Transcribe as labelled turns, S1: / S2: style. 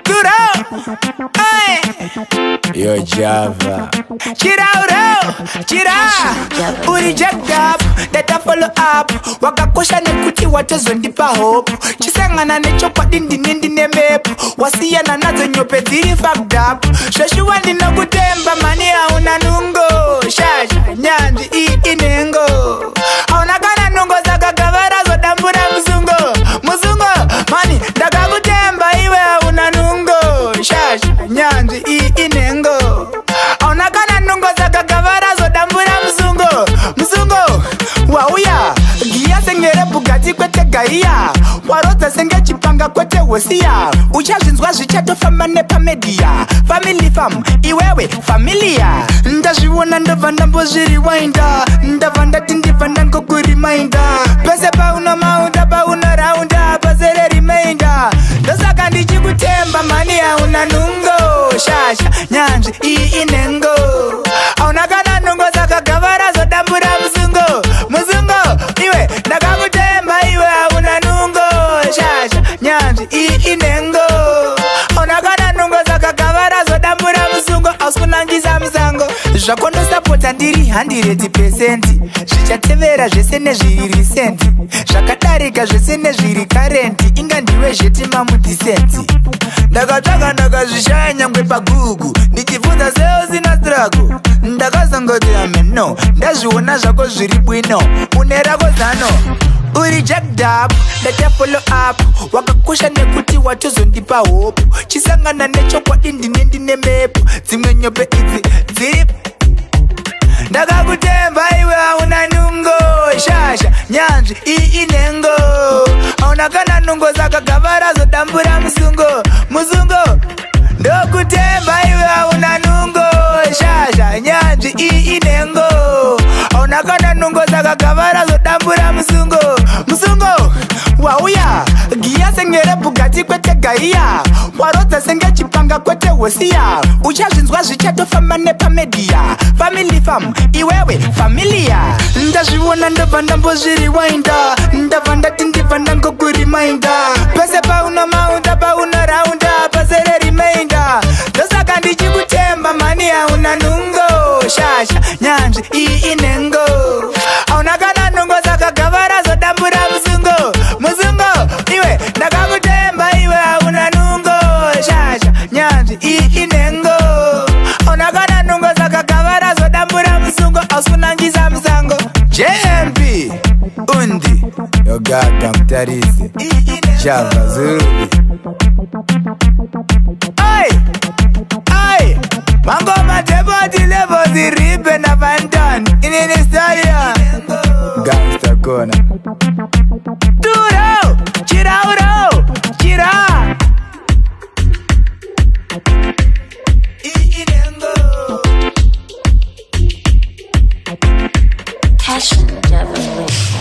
S1: Durão! Ai!
S2: Yo Java.
S1: Tira uriject up, data follow up. Wakakusha nekuti watozondipa hope. Chisangana nechopa dindi nemepu. Wasiyana nazo nyope ziri fucked up. Shoshuwa ndinokutemba mani hauna nungo. Shasha nyanji inengo. Hauna kana nungo zakagavara zodambura muzungo mani ndakakutemba iwe hauna nungo. Shasha nyanji inengo. Hauna kana nungo zakagavara zodambura muzungo wauya giya sengere bugati kwete gaiya warota senge chipanga kwete wosia uchazvinzwa zvichatofamba nepamedia family fam iwewe familia ndazviona ndabva ndambozviriwainda ndabva ndati ndibva ndangokurimainda pese pauna maunda pauna raunda pasere rimainda ndosaka ndichikutemba mani hauna nungo shasha nyanzvi iyi inengo hauna kana nungo zakagavara zodambura muzungo iwe ndakakutemba iwe hauna nungo shasha nyanzvi iyi inengo hauna kana nungo zakagavara zodambura muzungo ausikunangisa musango zvakondosapota ndiri 100%. Zvichatevera zvese nezviri recent zvakadarika zvese nezviri karenti inga ndiwe zvetima mudisenti ndakatsvaka ndakazvishaya nyangwe pagugu ndichibvunza seo zina struggle ndakazongoti ameno ndazviona zvako zviri bwino une rako zano uri jacked up data follow up wakakusha nekuti watozondipa hope chisangana nechokwadi ndine mepu dzimwe nyope idzi dziri ndakakutemba iwe hauna nungo shasha nyanzvi iyi inengo hauna kana nungo zakagavara zodambura muzungo ndokutemba iwe hauna nungo shasha nyanzvi iyi inengo hauna kana nungo zakagavara zodambura muzungo wauya giya sengere bugati kwete gaiya warota senge chipanga kwete wosia uchazvinzwa zvichatofamba nepamedia family fam iwewe familia ndazviona ndabva ndambozviriwainda ndabva ndati ndibva ndangokurimainda pese pauna maunda pauna raunda pasere rimainda ndosaka ndichikutemba mani hauna nungo shasha nyanzvi iyi inengo hauna kana nungo zakagavara zodambura muzungo iwe ndakakutemba iwe hauna nungo shasha nyanzvi iyi inengo hauna kana nungo zakagavara zodambura muzungo ausikunangisa musango JMP undi yogaga mutarisi Java Zubi ai mangoma teboti levo ziribe na vandan inini stadia gangsta kona Duro chira
S3: Passion Java Wave.